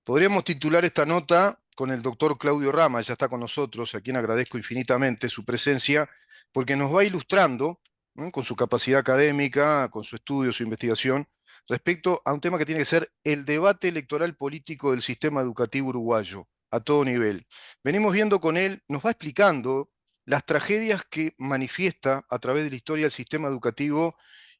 Podríamos titular esta nota con el doctor Claudio Rama, ya está con nosotros, a quien agradezco infinitamente su presencia, porque nos va ilustrando, ¿no?, con su capacidad académica, con su estudio, su investigación, respecto a un tema que tiene que ser el debate electoral político del sistema educativo uruguayo, a todo nivel. Venimos viendo con él, nos va explicando las tragedias que manifiesta a través de la historia el sistema educativo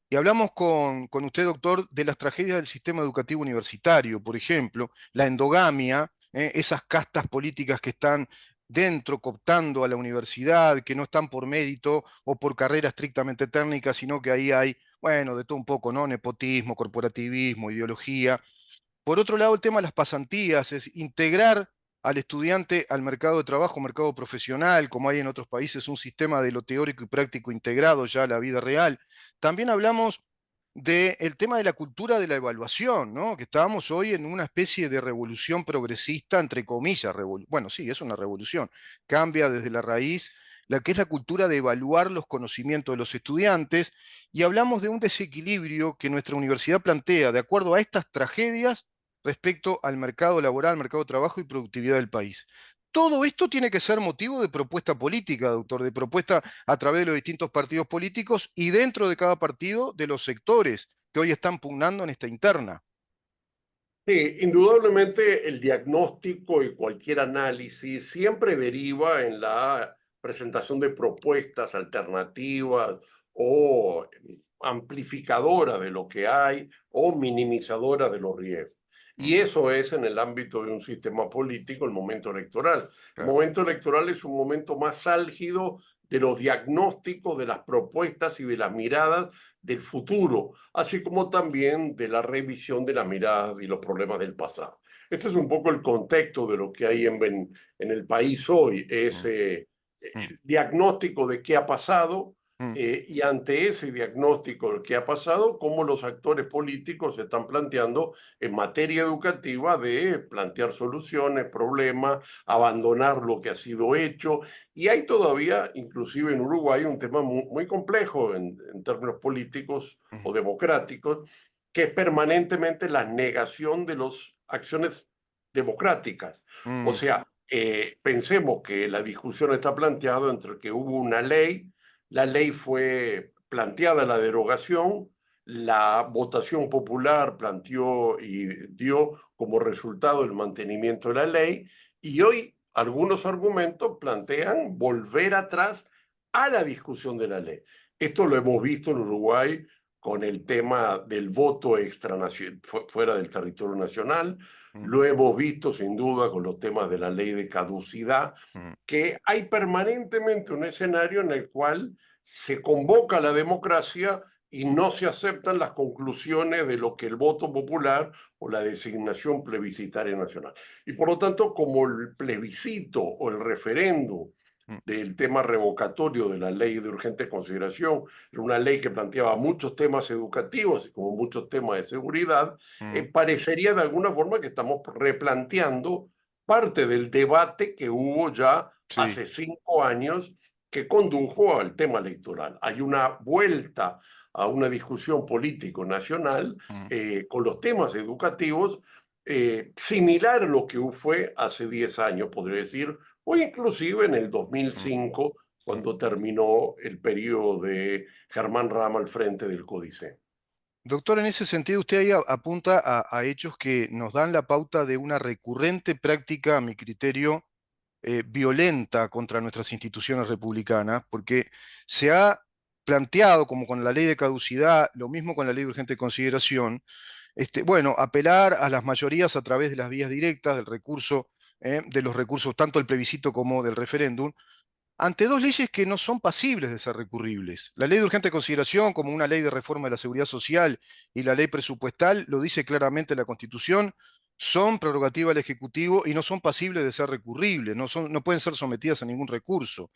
y hablamos con usted, doctor, de las tragedias del sistema educativo universitario, por ejemplo, la endogamia, esas castas políticas que están dentro, cooptando a la universidad, que no están por mérito o por carrera estrictamente técnica, sino que ahí hay, bueno, de todo un poco, ¿no? Nepotismo, corporativismo, ideología. Por otro lado, el tema de las pasantías es integrar al estudiante al mercado de trabajo, mercado profesional, como hay en otros países, un sistema de lo teórico y práctico integrado ya a la vida real. También hablamos del tema de la cultura de la evaluación, ¿no? Que estábamos hoy en una especie de revolución progresista, entre comillas. Bueno, sí, es una revolución. Cambia desde la raíz la que es la cultura de evaluar los conocimientos de los estudiantes y hablamos de un desequilibrio que nuestra universidad plantea de acuerdo a estas tragedias respecto al mercado laboral, mercado de trabajo y productividad del país. Todo esto tiene que ser motivo de propuesta política, doctor, de propuesta a través de los distintos partidos políticos y dentro de cada partido de los sectores que hoy están pugnando en esta interna. Sí, indudablemente el diagnóstico y cualquier análisis siempre deriva en la presentación de propuestas alternativas o amplificadoras de lo que hay o minimizadoras de los riesgos. Mm, Y eso es en el ámbito de un sistema político el momento electoral. El claro. momento electoral es un momento más álgido de los diagnósticos, de las propuestas y de las miradas del futuro, así como también de la revisión de las miradas y los problemas del pasado. Este es un poco el contexto de lo que hay en el país hoy, Mm, ese mm, diagnóstico de qué ha pasado mm. y ante ese diagnóstico de qué ha pasado, cómo los actores políticos se están planteando en materia educativa de plantear soluciones, problemas, abandonar lo que ha sido hecho. Y hay todavía, inclusive en Uruguay, un tema muy complejo en términos políticos Mm, o democráticos, que es permanentemente la negación de las acciones democráticas. O mm, sea, pensemos que la discusión está planteada entre que hubo una ley, la ley fue planteada la derogación, la votación popular planteó y dio como resultado el mantenimiento de la ley, y hoy algunos argumentos plantean volver atrás a la discusión de la ley. Esto lo hemos visto en Uruguay con el tema del voto extranacional fuera del territorio nacional, mm, lo hemos visto sin duda con los temas de la ley de caducidad, mm. que hay permanentemente un escenario en el cual se convoca a la democracia y no se aceptan las conclusiones de lo que el voto popular o la designación plebiscitaria nacional. Y por lo tanto, como el plebiscito o el referendo Mm, del tema revocatorio de la ley de urgente consideración, era una ley que planteaba muchos temas educativos y como muchos temas de seguridad, mm, parecería de alguna forma que estamos replanteando parte del debate que hubo ya sí. hace 5 años que condujo al tema electoral. Hay una vuelta a una discusión político nacional Mm, con los temas educativos similar a lo que fue hace 10 años, podría decir, o inclusive en el mm, 2005, mm. cuando terminó el periodo de Germán Rama al frente del Códice. Doctor, en ese sentido, usted ahí apunta a hechos que nos dan la pauta de una recurrente práctica, a mi criterio, violenta contra nuestras instituciones republicanas, porque se ha planteado, como con la ley de caducidad, lo mismo con la ley de urgente consideración, bueno, apelar a las mayorías a través de las vías directas, del recurso, de los recursos tanto del plebiscito como del referéndum, ante dos leyes que no son pasibles de ser recurribles. La ley de urgente consideración, como una ley de reforma de la seguridad social, y la ley presupuestal, lo dice claramente la Constitución, son prerrogativa del Ejecutivo y no son pasibles de ser recurribles, no pueden ser sometidas a ningún recurso.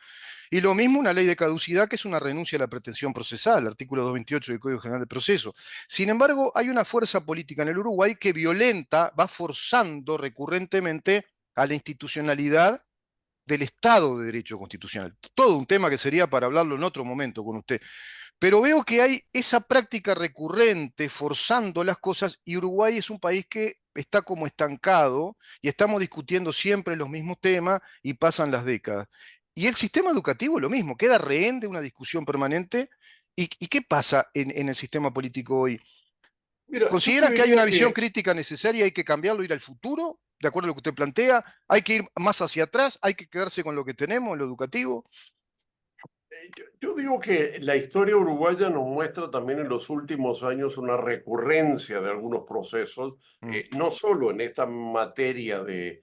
Y lo mismo una ley de caducidad, que es una renuncia a la pretensión procesal, artículo 228 del Código General de Proceso. Sin embargo, hay una fuerza política en el Uruguay que violenta, va forzando recurrentemente a la institucionalidad del Estado de Derecho Constitucional. Todo un tema que sería para hablarlo en otro momento con usted. Pero veo que hay esa práctica recurrente forzando las cosas y Uruguay es un país que está como estancado y estamos discutiendo siempre los mismos temas y pasan las décadas. Y el sistema educativo lo mismo, queda rehén de una discusión permanente. ¿Y qué pasa en el sistema político hoy? Mira, yo te ¿Consideran que hay diría una visión que crítica necesaria, hay que cambiarlo, ir al futuro, de acuerdo a lo que usted plantea? ¿Hay que ir más hacia atrás? ¿Hay que quedarse con lo que tenemos en lo educativo? yo digo que la historia uruguaya nos muestra también en los últimos años una recurrencia de algunos procesos, Mm, no solo en esta materia eh,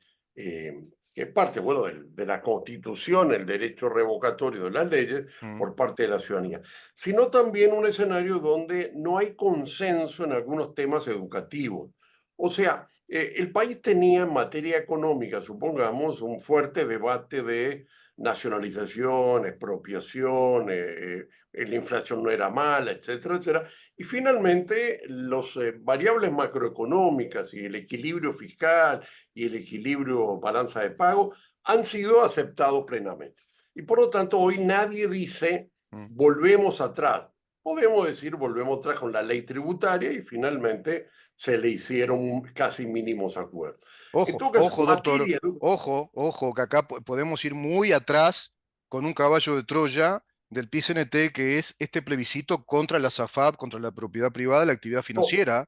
que es parte, bueno, de la Constitución, el derecho revocatorio de las leyes mm, por parte de la ciudadanía, sino también un escenario donde no hay consenso en algunos temas educativos. O sea, el país tenía en materia económica, supongamos, un fuerte debate de nacionalización, expropiación, la inflación no era mala, etcétera, etcétera. Y finalmente, las variables macroeconómicas y el equilibrio fiscal y el equilibrio balanza de pago han sido aceptados plenamente. Y por lo tanto, hoy nadie dice mm. volvemos atrás. Podemos decir volvemos atrás con la ley tributaria y finalmente se le hicieron casi mínimos acuerdos. En Ojo, todo caso, ojo, doctor, materia, ojo, que acá podemos ir muy atrás con un caballo de Troya del PCNT, que es este plebiscito contra la SAFAP, contra la propiedad privada, la actividad no, financiera.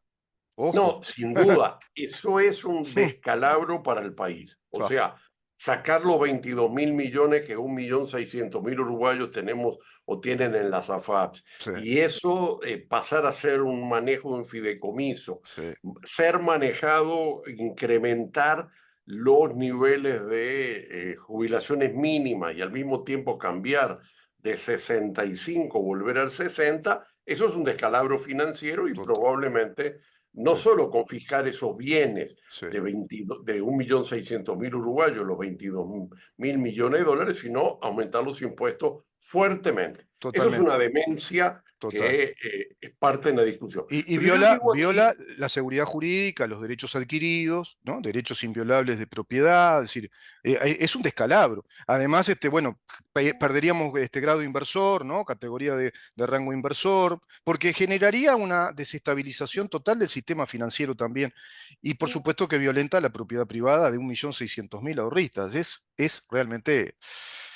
Ojo. no, sin duda, eso es un descalabro para el país. O Ah, sea, sacar los 22.000 millones que 1.600.000 uruguayos tenemos o tienen en las AFAPs sí, y eso pasar a ser un manejo de un fideicomiso, sí, ser manejado, incrementar los niveles de jubilaciones mínimas y al mismo tiempo cambiar de 65, volver al 60, eso es un descalabro financiero y total, probablemente no sí, solo confiscar esos bienes sí, de, 22, de 1.600.000 uruguayos, los 22.000 millones de dólares, sino aumentar los impuestos fuertemente. Eso es una totalmente, demencia total. que es parte de la discusión. Y Pero yo viola, digo viola aquí, la seguridad jurídica, los derechos adquiridos, ¿no? Derechos inviolables de propiedad, es decir, es un descalabro. Además, bueno, perderíamos este grado inversor, ¿no? Categoría de rango inversor, porque generaría una desestabilización total del sistema financiero también. Y por supuesto que violenta la propiedad privada de 1.600.000 ahorristas. Es realmente.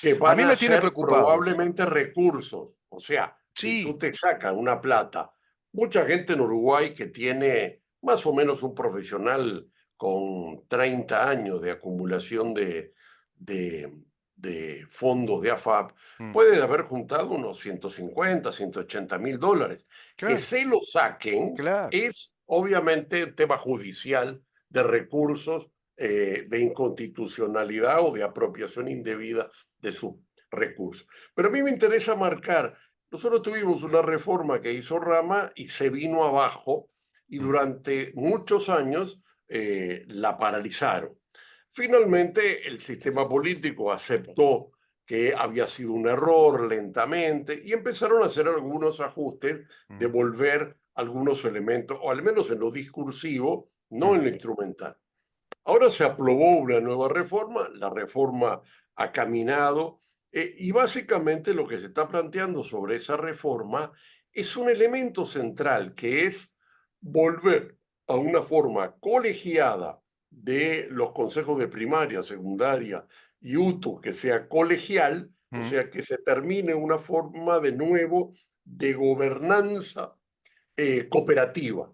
que A van mí a me tiene ser preocupado. probablemente recursos. O sea, si Sí, tú te sacas una plata, mucha gente en Uruguay que tiene más o menos un profesional con 30 años de acumulación de, de fondos de AFAP, mm, puede haber juntado unos 150, 180.000 dólares. Que claro, se lo saquen claro, es obviamente tema judicial de recursos de inconstitucionalidad o de apropiación indebida de sus recursos. Pero a mí me interesa marcar, nosotros tuvimos una reforma que hizo Rama y se vino abajo y mm, durante muchos años la paralizaron. Finalmente el sistema político aceptó que había sido un error lentamente y empezaron a hacer algunos ajustes, mm, devolver algunos elementos, o al menos en lo discursivo, no mm, en lo instrumental. Ahora se aprobó una nueva reforma, la reforma ha caminado y básicamente lo que se está planteando sobre esa reforma es un elemento central que es volver a una forma colegiada de los consejos de primaria, secundaria y UTU, que sea colegial, o mm. sea, que se termine una forma de nuevo de gobernanza cooperativa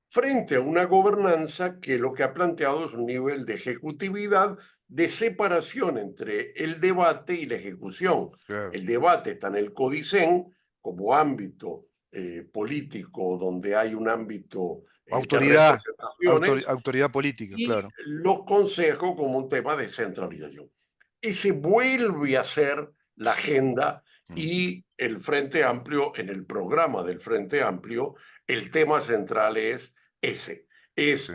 frente a una gobernanza que lo que ha planteado es un nivel de ejecutividad, de separación entre el debate y la ejecución. Claro. El debate está en el CODICEN como ámbito político donde hay un ámbito de Autoridad, representaciones autoridad política, y claro. los consejos como un tema de centralización. Y se vuelve a hacer la agenda Mm, y el Frente Amplio, en el programa del Frente Amplio, el tema central es ese. sí, Es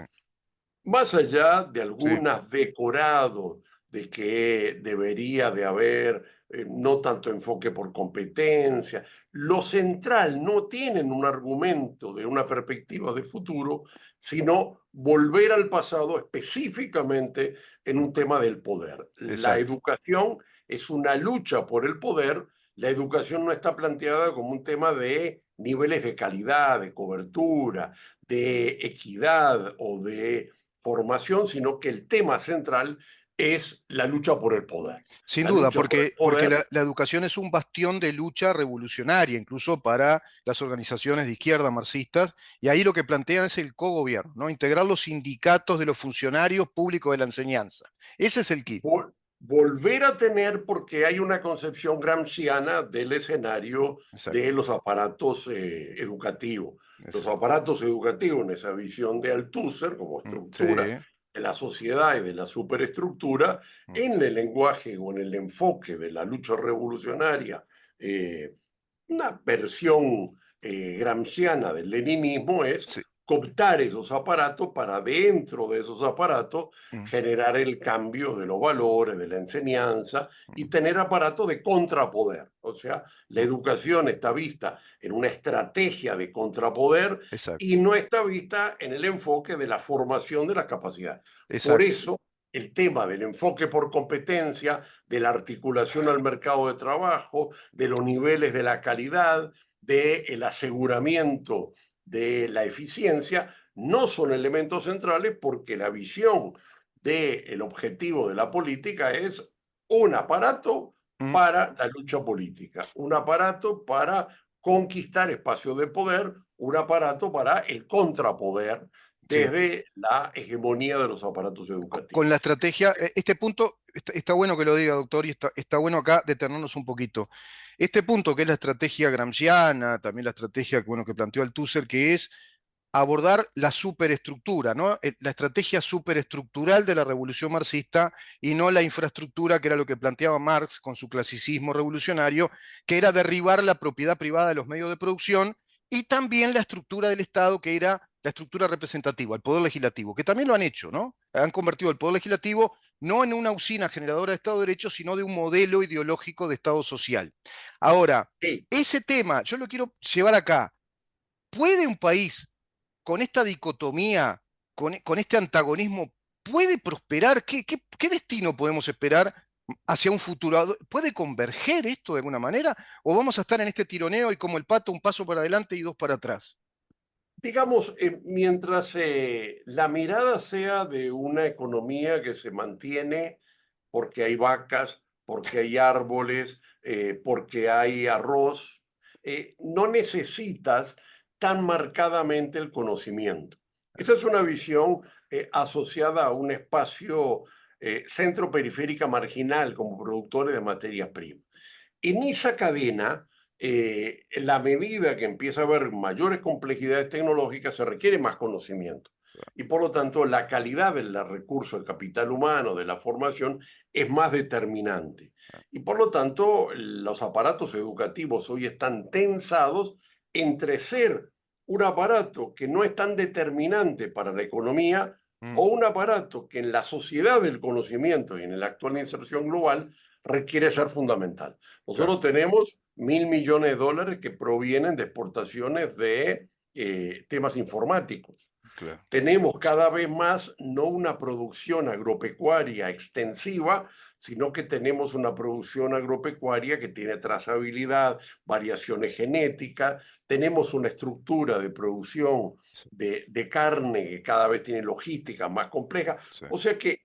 más allá de sí, algunas decorados de que debería de haber no tanto enfoque por competencia, lo central no tienen un argumento de una perspectiva de futuro, sino volver al pasado específicamente en mm, un tema del poder. La exacto. educación es una lucha por el poder la educación no está planteada como un tema de niveles de calidad, de cobertura, de equidad o de formación, sino que el tema central es la lucha por el poder. Sin La duda, lucha por el porque poder. la educación es un bastión de lucha revolucionaria, incluso para las organizaciones de izquierda marxistas, y ahí lo que plantean es el cogobierno, ¿no? Integrar los sindicatos de los funcionarios públicos de la enseñanza. Ese es el kit. Volver a tener, porque hay una concepción gramsciana del escenario de Exacto, los aparatos educativos. Los exacto. aparatos educativos, en esa visión de Althusser como Sí, estructura de la sociedad y de la superestructura, mm, en el lenguaje o en el enfoque de la lucha revolucionaria, eh, una versión gramsciana del leninismo es sí, cooptar esos aparatos para dentro de esos aparatos mm, generar el cambio de los valores, de la enseñanza y tener aparatos de contrapoder. O sea, la mm, educación está vista en una estrategia de contrapoder y exacto, no está vista en el enfoque de la formación de la capacidad. Por exacto. eso, el tema del enfoque por competencia, de la articulación al mercado de trabajo, de los niveles de la calidad, del aseguramiento de la eficiencia, no son elementos centrales porque la visión del objetivo de la política es un aparato Mm, para la lucha política, un aparato para conquistar espacios de poder, un aparato para el contrapoder sí. desde la hegemonía de los aparatos Con educativos. la estrategia, este punto, está bueno que lo diga, doctor, y está bueno acá detenernos un poquito. Este punto, que es la estrategia gramsciana, también la estrategia bueno, que planteó Althusser, que es abordar la superestructura, ¿no? La estrategia superestructural de la revolución marxista y no la infraestructura, que era lo que planteaba Marx con su clasicismo revolucionario, que era derribar la propiedad privada de los medios de producción y también la estructura del Estado, que era la estructura representativa, el poder legislativo, que también lo han hecho, ¿no? Han convertido el poder legislativo no en una usina generadora de Estado de Derecho, sino de un modelo ideológico de Estado social. Ahora, Sí, ese tema, yo lo quiero llevar acá. ¿Puede un país con esta dicotomía, con este antagonismo, puede prosperar? ¿Qué destino podemos esperar hacia un futuro? ¿Puede converger esto de alguna manera? ¿O vamos a estar en este tironeo y como el pato, un paso para adelante y dos para atrás? digamos, mientras la mirada sea de una economía que se mantiene porque hay vacas, porque hay árboles, porque hay arroz, no necesitas tan marcadamente el conocimiento. Esa es una visión asociada a un espacio centro-periférica marginal como productores de materias primas. En esa cadena, la medida que empieza a haber mayores complejidades tecnológicas, se requiere más conocimiento. Y por lo tanto, la calidad del recurso, el capital humano, de la formación, es más determinante. Y por lo tanto, los aparatos educativos hoy están tensados entre ser un aparato que no es tan determinante para la economía Mm, o un aparato que en la sociedad del conocimiento y en la actual inserción global requiere ser fundamental. claro, Nosotros tenemos $1.000 millones que provienen de exportaciones de temas informáticos. claro. Tenemos cada vez más no una producción agropecuaria extensiva, sino que tenemos una producción agropecuaria que tiene trazabilidad, variaciones genéticas, tenemos una estructura de producción Sí, de carne que cada vez tiene logística más compleja. sí. O sea que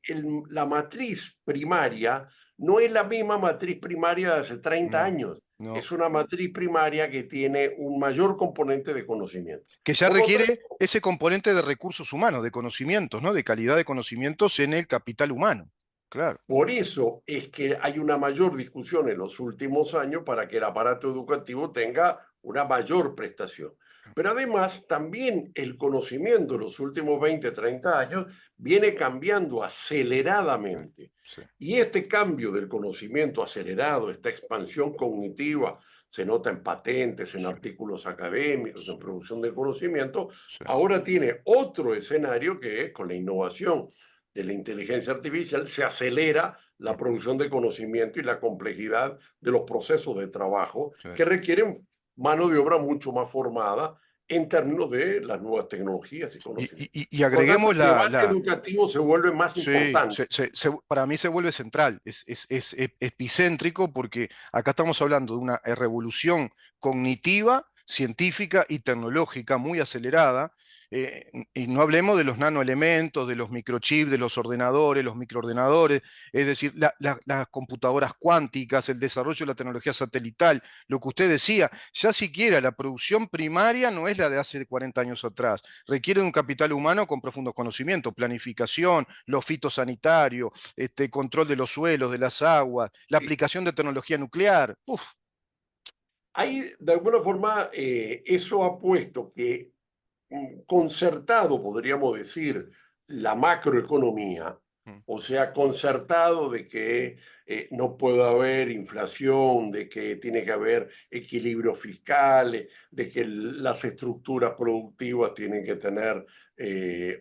la matriz primaria no es la misma matriz primaria de hace 30 No, años. no. Es una matriz primaria que tiene un mayor componente de conocimiento. Que ya Por lo requiere tanto, ese componente de recursos humanos, de conocimientos, ¿no? De calidad de conocimientos en el capital humano. Claro. por eso es que hay una mayor discusión en los últimos años para que el aparato educativo tenga una mayor prestación. Pero además, también el conocimiento en los últimos 20, 30 años viene cambiando aceleradamente. Sí, Y este cambio del conocimiento acelerado, esta expansión cognitiva, se nota en patentes, en sí, artículos académicos, en producción de conocimiento, sí, ahora tiene otro escenario que es con la innovación de la inteligencia artificial, se acelera la mm, producción de conocimiento y la complejidad de los procesos de trabajo sí, que requieren mano de obra mucho más formada en términos de las nuevas tecnologías y Y, conocimientos. y Por lo tanto, agreguemos el debate educativo se vuelve más sí, importante. para mí se vuelve central, es epicéntrico porque acá estamos hablando de una revolución cognitiva, científica y tecnológica muy acelerada, y no hablemos de los nanoelementos, de los microchips, de los ordenadores, los microordenadores, es decir, las computadoras cuánticas, el desarrollo de la tecnología satelital, lo que usted decía, ya siquiera la producción primaria no es la de hace 40 años atrás, requiere de un capital humano con profundos conocimientos, planificación, lo fitosanitario, control de los suelos, de las aguas, la Sí. aplicación de tecnología nuclear. Uf, Ahí, de alguna forma, eso ha puesto que concertado, podríamos decir, la macroeconomía, mm, o sea, concertado de que no puede haber inflación, de que tiene que haber equilibrios fiscales, de que las estructuras productivas tienen que tener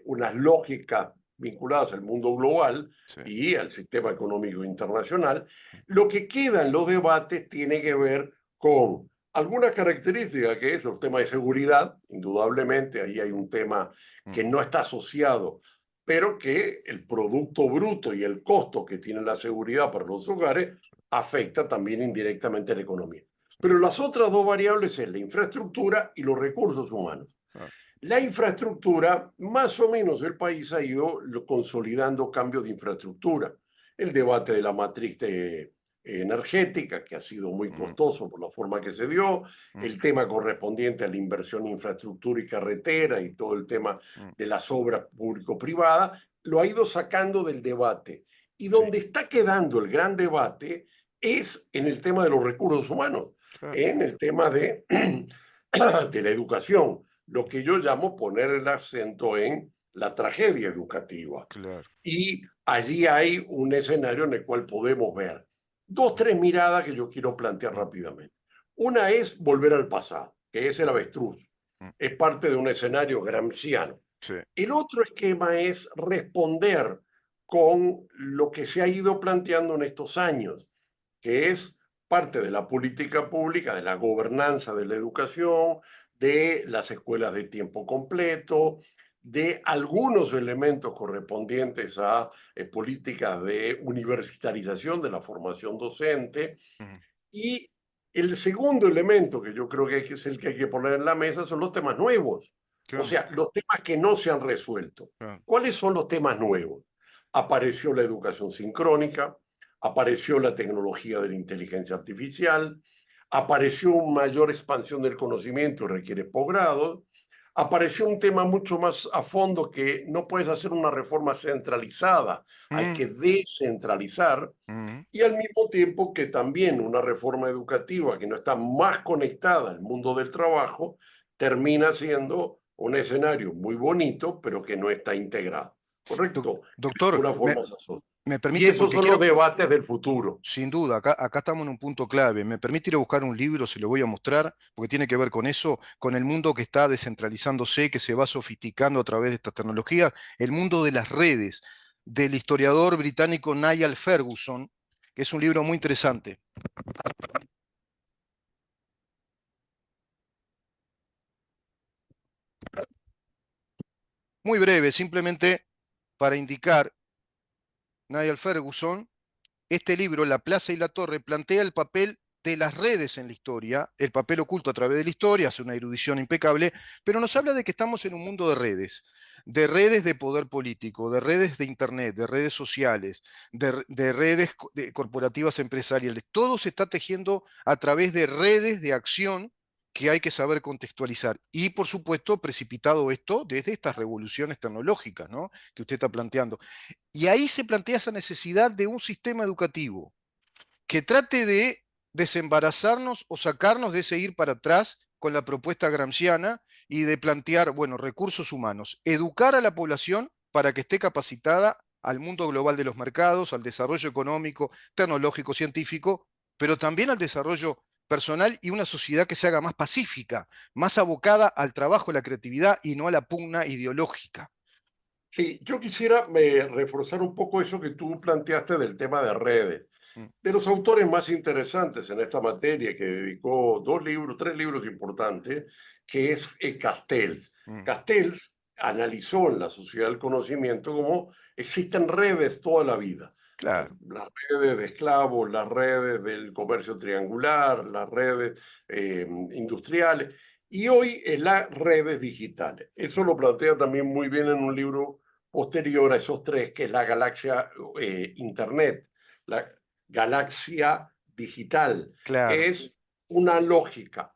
unas lógicas vinculadas al mundo global sí, y al sistema económico internacional. Lo que queda en los debates tiene que ver con algunas características que es el tema de seguridad, indudablemente, ahí hay un tema mm, que no está asociado, pero que el producto bruto y el costo que tiene la seguridad para los hogares afecta también indirectamente a la economía. Pero las otras dos variables es la infraestructura y los recursos humanos. ah, La infraestructura, más o menos el país ha ido consolidando cambios de infraestructura. El debate de la matriz energética, que ha sido muy mm, costoso por la forma que se dio, mm, el tema correspondiente a la inversión en infraestructura y carretera y todo el tema mm, de las obras público-privadas, lo ha ido sacando del debate. Y sí, donde está quedando el gran debate es en el tema de los recursos humanos, claro, en el tema de la educación, lo que yo llamo poner el acento en la tragedia educativa. claro. Y allí hay un escenario en el cual podemos ver dos, Mm, tres miradas que yo quiero plantear mm, rápidamente. Una es volver al pasado, que es el mm, avestruz. mm, Es parte de un escenario gramsciano. sí, El otro esquema es responder con lo que se ha ido planteando en estos años, que es parte de la política pública, de la gobernanza de la educación, de las escuelas de tiempo completo, de algunos elementos correspondientes a políticas de universitarización de la formación docente. mm, Y el segundo elemento que yo creo que es el que hay que poner en la mesa son los temas nuevos, o claro, sea, los temas que no se han resuelto. claro, ¿Cuáles son los temas nuevos? Apareció la educación sincrónica, apareció la tecnología de la inteligencia artificial, apareció una mayor expansión del conocimiento y requiere posgrado, apareció un tema mucho más a fondo que no puedes hacer una reforma centralizada, hay mm, que descentralizar mm, y al mismo tiempo que también una reforma educativa que no está más conectada al mundo del trabajo termina siendo un escenario muy bonito, pero que no está integrado. ¿Correcto? De doctor, alguna forma se asocia. me Y permite esos porque son los quiero, debates del futuro. sin duda, acá estamos en un punto clave. Me permite ir a buscar un libro, se lo voy a mostrar, porque tiene que ver con eso, con el mundo que está descentralizándose, que se va sofisticando a través de estas tecnologías, el mundo de las redes, del historiador británico Niall Ferguson, que es un libro muy interesante. Muy breve, simplemente para indicar, Niall Ferguson, este libro, La Plaza y la Torre, plantea el papel de las redes en la historia, el papel oculto a través de la historia, hace una erudición impecable, pero nos habla de que estamos en un mundo de redes de poder político, de redes de Internet, de redes sociales, de redes corporativas empresariales. Todo se está tejiendo a través de redes de acción que hay que saber contextualizar. Y por supuesto, precipitado esto desde estas revoluciones tecnológicas, ¿no?, que usted está planteando. Y ahí se plantea esa necesidad de un sistema educativo que trate de desembarazarnos o sacarnos de ese ir para atrás con la propuesta gramsciana y de plantear, bueno, recursos humanos, educar a la población para que esté capacitada al mundo global de los mercados, al desarrollo económico, tecnológico, científico, pero también al desarrollo personal y una sociedad que se haga más pacífica, más abocada al trabajo, a la creatividad y no a la pugna ideológica. Sí, yo quisiera reforzar un poco eso que tú planteaste del tema de redes. mm, De los autores más interesantes en esta materia, que dedicó dos libros, tres libros importantes, que es Castells. mm. Castells analizó en la sociedad del conocimiento cómo existen redes toda la vida. Claro, Las redes de esclavos, las redes del comercio triangular, las redes industriales y hoy en las redes digitales. Eso lo plantea también muy bien en un libro posterior a esos tres, que es la galaxia Internet. La, galaxia digital. claro. Es una lógica.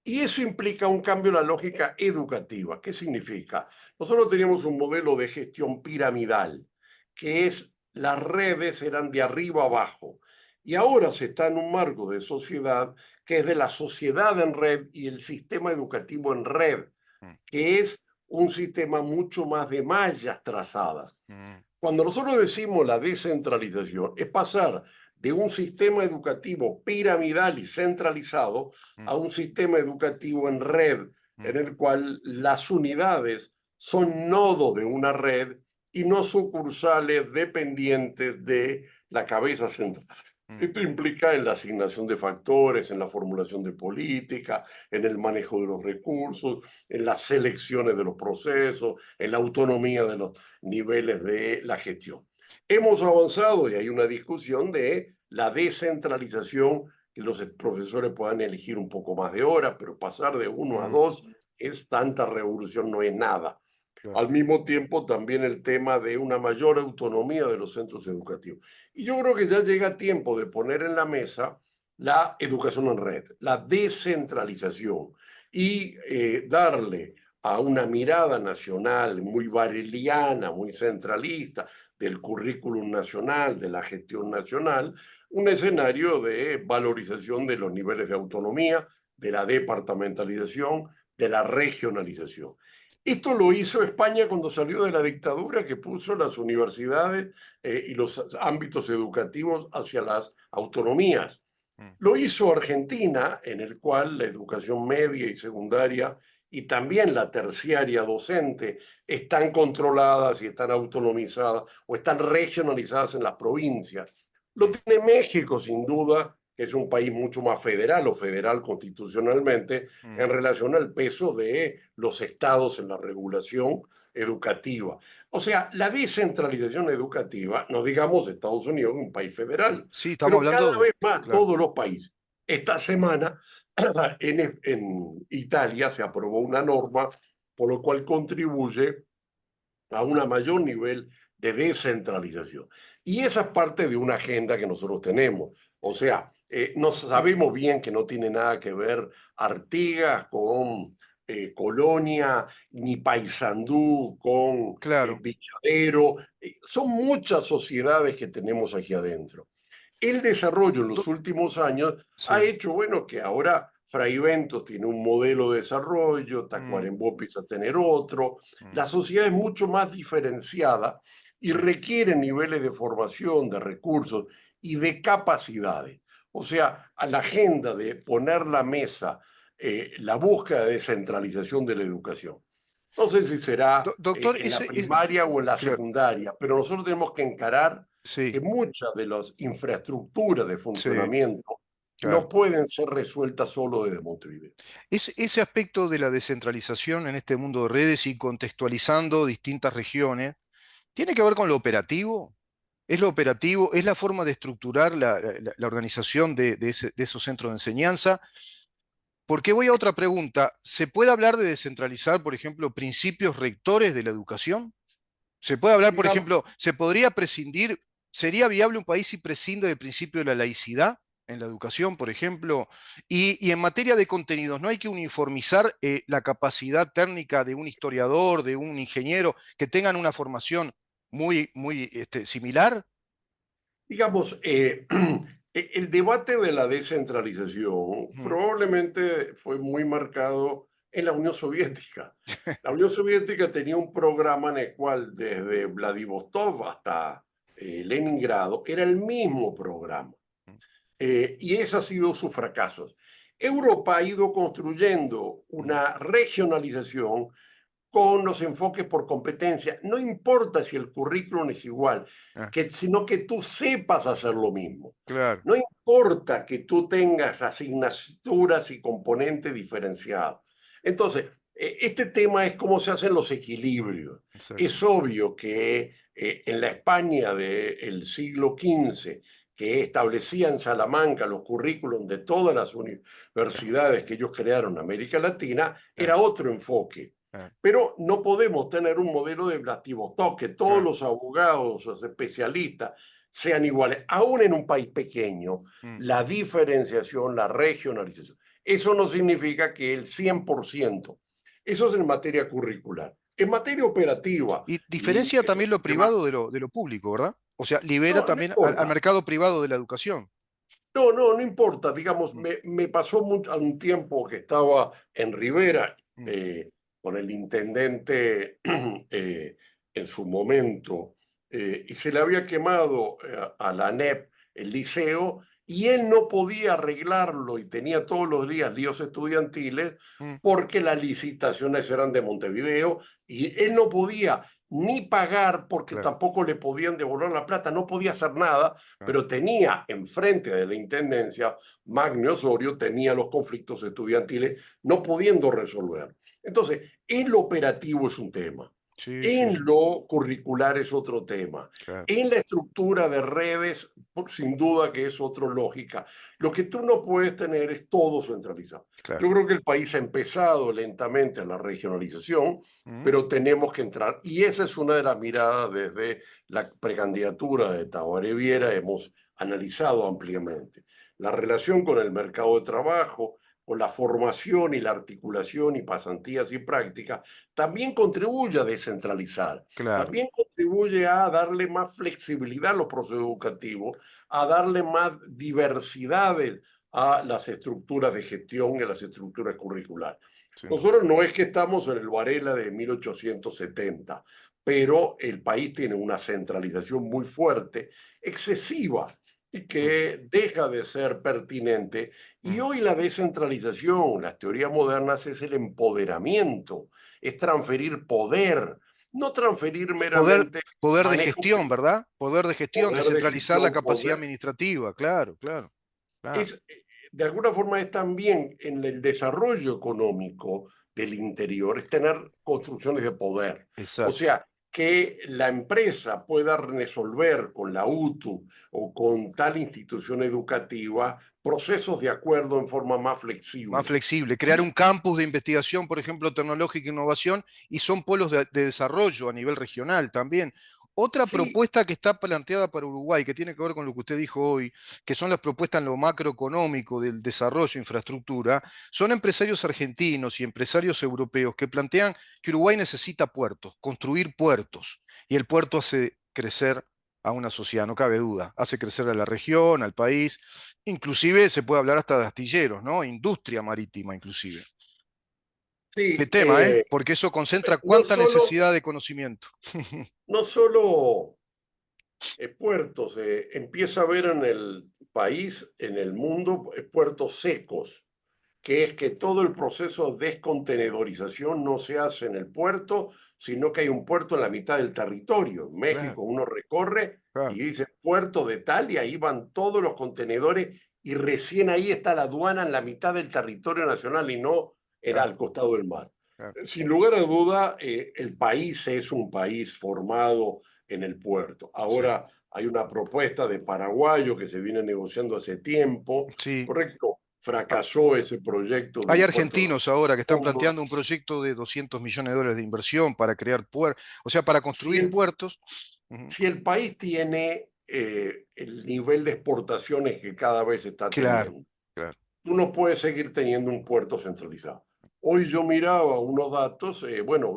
Y eso implica un cambio en la lógica educativa. ¿Qué significa? Nosotros teníamos un modelo de gestión piramidal, que es las redes eran de arriba abajo. Y ahora se está en un marco de sociedad que es de la sociedad en red y el sistema educativo en red, Mm, que es un sistema mucho más de mallas trazadas. mm, Cuando nosotros decimos la descentralización, es pasar de un sistema educativo piramidal y centralizado mm, a un sistema educativo en red, mm, en el cual las unidades son nodos de una red y no sucursales dependientes de la cabeza central. mm. Esto implica en la asignación de factores, en la formulación de política, en el manejo de los recursos, en las selecciones de los procesos, en la autonomía de los niveles de la gestión. Hemos avanzado y hay una discusión de la descentralización, que los profesores puedan elegir un poco más de horas, pero pasar de uno a Mm, dos es tanta revolución, no es nada. claro. Al mismo tiempo, también el tema de una mayor autonomía de los centros educativos. Y yo creo que ya llega tiempo de poner en la mesa la educación en red, la descentralización y darle a una mirada nacional muy bareliana, muy centralista del currículum nacional, de la gestión nacional, un escenario de valorización de los niveles de autonomía, de la departamentalización, de la regionalización. Esto lo hizo España cuando salió de la dictadura, que puso las universidades y los ámbitos educativos hacia las autonomías. Mm. Lo hizo Argentina, en el cual la educación media y secundaria y también la terciaria docente están controladas y están autonomizadas o están regionalizadas en las provincias. Lo Mm, tiene México, sin duda, que es un país mucho más federal o federal constitucionalmente mm. en relación al peso de los estados en la regulación educativa. O sea, la descentralización educativa, no digamos Estados Unidos, un país federal, Sí, estamos pero cada hablando, vez más claro. todos los países. Esta semana en Italia se aprobó una norma por lo cual contribuye a un mayor nivel de descentralización. Y esa es parte de una agenda que nosotros tenemos. O sea, no sabemos bien que no tiene nada que ver Artigas con Colonia, ni Paysandú con Claro. Villadero. Son muchas sociedades que tenemos aquí adentro. El desarrollo en los Do- últimos años ha sí. hecho, bueno, que ahora Fraiventos tiene un modelo de desarrollo, Mm, Tacuarembó empieza a tener otro. mm, La sociedad es mucho más diferenciada y sí. requiere niveles de formación, de recursos y de capacidades. O sea, a la agenda de poner la mesa, la búsqueda de descentralización de la educación. No sé si será Doctor, en la primaria o en la claro, secundaria, pero nosotros tenemos que encarar que sí, muchas de las infraestructuras de sí, funcionamiento claro. no pueden ser resueltas solo desde Montevideo. Ese aspecto de la descentralización en este mundo de redes y contextualizando distintas regiones, ¿tiene que ver con lo operativo? ¿Es lo operativo? ¿Es la forma de estructurar la organización de esos centros de enseñanza? Porque voy a otra pregunta. ¿Se puede hablar de descentralizar, por ejemplo, principios rectores de la educación? ¿Se puede hablar, por Digamos, ejemplo, se podría prescindir, sería viable un país si prescinde del principio de la laicidad en la educación, por ejemplo? Y en materia de contenidos, ¿no hay que uniformizar la capacidad técnica de un historiador, de un ingeniero, que tengan una formación muy similar? digamos, el debate de la descentralización Ujú. probablemente fue muy marcado en la Unión Soviética. La Unión Soviética tenía un programa en el cual desde Vladivostok hasta Leningrado era el mismo programa. Y ese ha sido su fracaso. Europa ha ido construyendo una regionalización con los enfoques por competencia. No importa si el currículum es igual, Ah, sino que tú sepas hacer lo mismo. claro, No importa que tú tengas asignaturas y componentes diferenciados. Entonces, este tema es cómo se hacen los equilibrios. exacto. Es obvio que en la España del siglo XV, que establecía en Salamanca los currículums de todas las Claro, universidades que ellos crearon en América Latina, era claro, otro enfoque. claro, Pero no podemos tener un modelo de Vladivostok, que todos claro. los abogados, los especialistas, sean iguales. Aún en un país pequeño, Mm. la diferenciación, la regionalización, eso no significa que el 100%, eso es en materia curricular. En materia operativa, Y y diferencia eso es también lo un tema, privado de lo público, ¿verdad? O sea, libera no, no también al importa. mercado privado de la educación. No, no, no importa. Digamos, Mm, me pasó mucho, un tiempo que estaba en Rivera mm, eh, con el intendente en su momento y se le había quemado a la ANEP el liceo y él no podía arreglarlo y tenía todos los días líos estudiantiles mm, porque las licitaciones eran de Montevideo y él no podía ni pagar porque claro, tampoco le podían devolver la plata, no podía hacer nada, claro, pero tenía enfrente de la intendencia, Magno Osorio tenía los conflictos estudiantiles no pudiendo resolver. Entonces, en lo operativo es un tema, sí, sí, en sí, lo curricular es otro tema, claro, en la estructura de redes, sin duda que es otra lógica. Lo que tú no puedes tener es todo centralizado. claro. Yo creo que el país ha empezado lentamente a la regionalización, Mm, pero tenemos que entrar. Y esa es una de las miradas desde la precandidatura de Tabaré Viera, hemos analizado ampliamente. La relación con el mercado de trabajo, con la formación y la articulación y pasantías y prácticas, también contribuye a descentralizar, claro, también contribuye a darle más flexibilidad a los procesos educativos, a darle más diversidades a las estructuras de gestión y a las estructuras curriculares. sí, Nosotros no es que estamos en el Varela de 1870, pero el país tiene una centralización muy fuerte, excesiva, y mm, que deja de ser pertinente. Y mm. hoy la descentralización, las teorías modernas, es el empoderamiento, es transferir poder, no transferir Poder, meramente poder de manejo, gestión, ¿verdad? Poder de gestión, poder de descentralizar la gestión, capacidad poder. administrativa, claro, claro, claro. Es, de alguna forma es también en el desarrollo económico del interior, es tener construcciones de poder. O Exacto. sea, que la empresa pueda resolver con la UTU o con tal institución educativa procesos de acuerdo en forma más Más flexible. flexible, crear un Y campus de investigación, por ejemplo, tecnológica e innovación, y son polos de desarrollo a nivel regional también. Otra sí, propuesta que está planteada para Uruguay, que tiene que ver con lo que usted dijo hoy, que son las propuestas en lo macroeconómico del desarrollo, infraestructura, son empresarios argentinos y empresarios europeos que plantean que Uruguay necesita puertos, construir puertos, y el puerto hace crecer a una sociedad, no cabe duda, hace crecer a la región, al país. Inclusive se puede hablar hasta de astilleros, ¿no? Industria marítima, inclusive. Qué sí, tema, ¿eh? Porque eso concentra no cuánta solo, necesidad de conocimiento. no solo puertos, empieza a haber en el país, en el mundo, puertos secos, que es que todo el proceso de descontenedorización no se hace en el puerto, sino que hay un puerto en la mitad del territorio. En Claro, México uno recorre y claro, dice puerto de tal y ahí van todos los contenedores y recién ahí está la aduana en la mitad del territorio nacional y no claro, al costado del mar. claro. Sin lugar a duda, el país es un país formado en el puerto. Sí, Ahora hay una propuesta de paraguayo que se viene negociando hace tiempo, sí. correcto, Ah, fracasó ese proyecto de hay un puerto de argentinos ahora que están fondos. planteando un proyecto de 200 millones de dólares de inversión para crear puertos, o sea, para Si construir el, puertos. Ujú. si el país tiene el nivel de exportaciones que cada vez está Claro, teniendo, claro. tú no puedes seguir teniendo un puerto centralizado. Hoy yo miraba unos datos, bueno,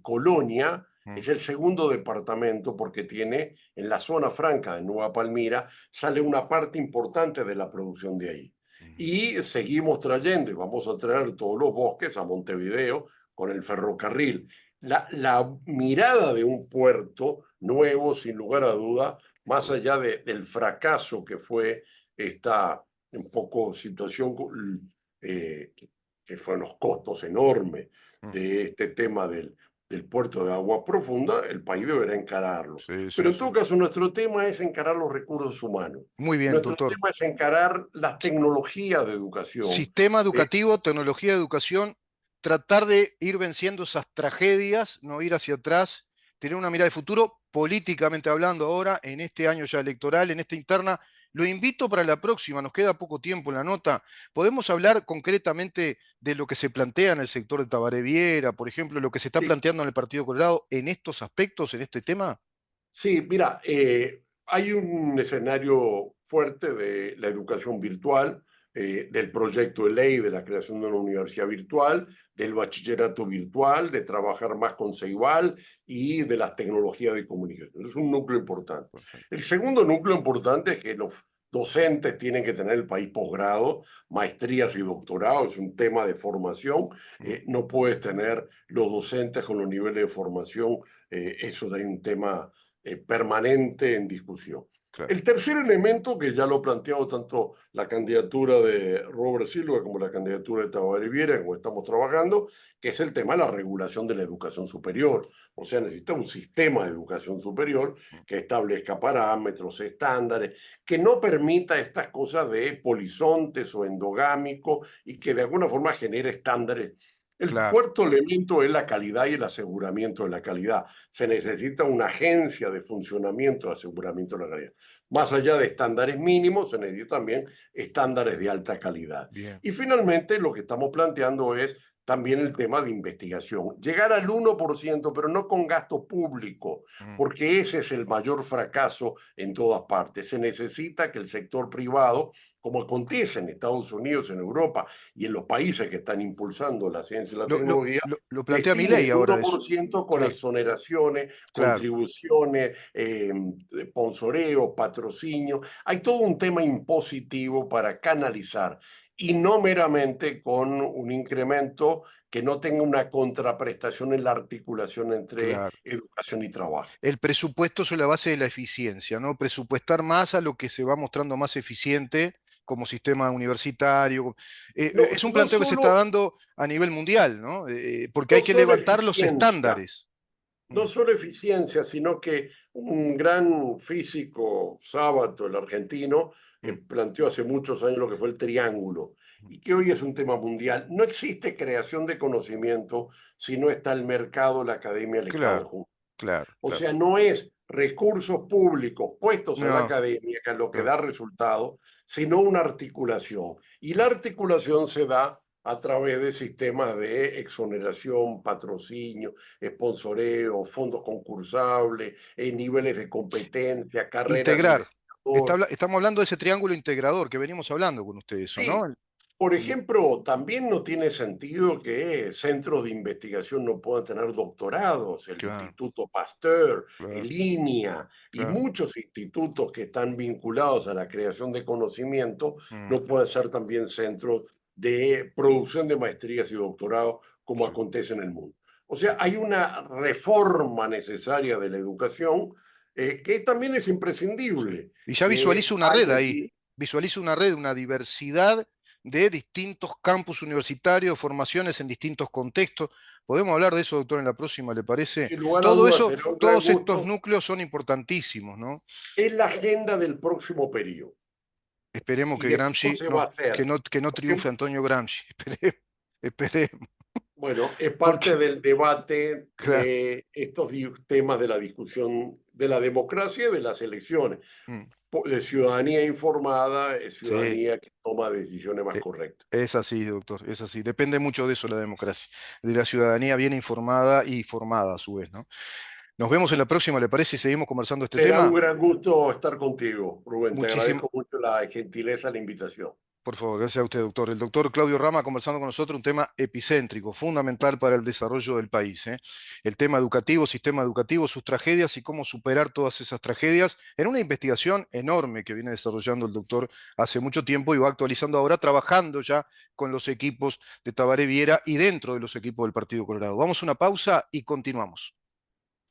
Colonia Mm, es el segundo departamento porque tiene en la zona franca de Nueva Palmira, sale una parte importante de la producción de ahí. mm. Y seguimos trayendo y vamos a traer todos los bosques a Montevideo con el ferrocarril. La mirada de un puerto nuevo, sin lugar a duda, más allá del fracaso que fue esta un poco situación que fueron los costos enormes Mm. de este tema del del puerto de agua profunda, el país deberá encararlo. Sí, Pero sí, en sí. todo caso, nuestro tema es encarar los recursos humanos. Muy bien, Nuestro doctor. tema es encarar las tecnologías de educación. Sistema Eh, educativo, tecnología de educación, tratar de ir venciendo esas tragedias, no ir hacia atrás, tener una mirada de futuro, políticamente hablando ahora, en este año ya electoral, en esta interna. Lo invito para la próxima, nos queda poco tiempo en la nota. ¿Podemos hablar concretamente de lo que se plantea en el sector de Tabaré Viera, por ejemplo, lo que se está sí, planteando en el Partido Colorado en estos aspectos, en este tema? sí, mira, hay un escenario fuerte de la educación virtual, del proyecto de ley de la creación de una universidad virtual, del bachillerato virtual, de trabajar más con Ceibal y de las tecnologías de comunicación. Es un núcleo importante. Perfecto. El segundo núcleo importante es que los docentes tienen que tener el país posgrado, maestrías y doctorados, es un tema de formación. Mm, No puedes tener los docentes con los niveles de formación, eso es un tema permanente en discusión. claro. El tercer elemento, que ya lo ha planteado tanto la candidatura de Robert Silva como la candidatura de Tabaré Viera, como estamos trabajando, que es el tema de la regulación de la educación superior. O sea, necesita un sistema de educación superior Mm, que establezca parámetros, estándares, que no permita estas cosas de polizontes o endogámicos y que de alguna forma genere estándares. El claro. cuarto elemento es la calidad y el aseguramiento de la calidad. Se necesita una agencia de funcionamiento de aseguramiento de la calidad. Más allá de estándares mínimos, se necesitan también estándares de alta calidad. Bien. Y finalmente, lo que estamos planteando es también el tema de investigación. Llegar al 1%, pero no con gasto público, Mm. porque ese es el mayor fracaso en todas partes. Se necesita que el sector privado, como acontece en Estados Unidos, en Europa y en los países que están impulsando la ciencia y la tecnología, Lo plantea mi destine ley el ahora uno por eso. ciento con Claro, exoneraciones, claro. contribuciones, sponsoreo, patrocinio. Hay todo un tema impositivo para canalizar y no meramente con un incremento que no tenga una contraprestación en la articulación entre Claro. educación y trabajo. El presupuesto es la base de la eficiencia, ¿no? Presupuestar más a lo que se va mostrando más eficiente como sistema universitario. No, Es un no planteo que se está solo, dando a nivel mundial, ¿no? Porque no hay que solo levantar los eficiencia, estándares. no Mm, solo eficiencia, sino que un gran físico, Sábato, el argentino, mm, planteó hace muchos años lo que fue el triángulo mm. y que hoy es un tema mundial. No existe creación de conocimiento si no está el mercado, la academia, el Estado Claro, juntos. claro, O claro. sea, no es recursos públicos puestos en la No, academia que es lo que claro. da resultado, sino una articulación. Y la articulación se da a través de sistemas de exoneración, patrocinio, sponsoreo, fondos concursables, niveles de competencia, carreras de Integrar. investigador. Estamos hablando de ese triángulo integrador que venimos hablando con ustedes, ¿eso, no? Sí, por Mm, ejemplo, también no tiene sentido que centros de investigación no puedan tener doctorados. El claro, Instituto Pasteur, el claro, INIA y claro. muchos institutos que están vinculados a la creación de conocimiento Mm, no pueden ser también centros de producción de maestrías y doctorados como sí, acontece en el mundo. O sea, hay una reforma necesaria de la educación que también es sí. imprescindible. Y ya visualizo una Hay red ahí, allí visualizo una red, una diversidad de distintos campus universitarios, formaciones en distintos contextos. Podemos hablar de eso, doctor, en la próxima, ¿le parece? sin lugar a Todo dudas, eso, será un gran todos estos gusto. núcleos son importantísimos, ¿no? Es la agenda del próximo periodo. Esperemos Y que de cómo Gramsci se va a no, hacer. que no Porque, triunfe Antonio Gramsci. Esperemos, esperemos. bueno, es Porque, parte del debate claro, de estos temas de la discusión de la democracia y de las elecciones. mm, De ciudadanía informada, es sí, ciudadanía que toma decisiones más eh, correctas. es así, doctor, es así. Depende mucho de eso la democracia, de la ciudadanía bien informada y formada a su vez, ¿no? Nos vemos en la próxima, ¿le parece? Y seguimos conversando este Será un tema. gran gusto estar contigo, Rubén. Te Muchísimo, agradezco mucho la gentileza, la invitación. por favor, gracias a usted, doctor. El doctor Claudio Rama conversando con nosotros un tema epicéntrico, fundamental para el desarrollo del país, ¿eh? El tema educativo, sistema educativo, sus tragedias y cómo superar todas esas tragedias en una investigación enorme que viene desarrollando el doctor hace mucho tiempo y va actualizando ahora, trabajando ya con los equipos de Tabaré Viera y dentro de los equipos del Partido Colorado. Vamos a una pausa y continuamos.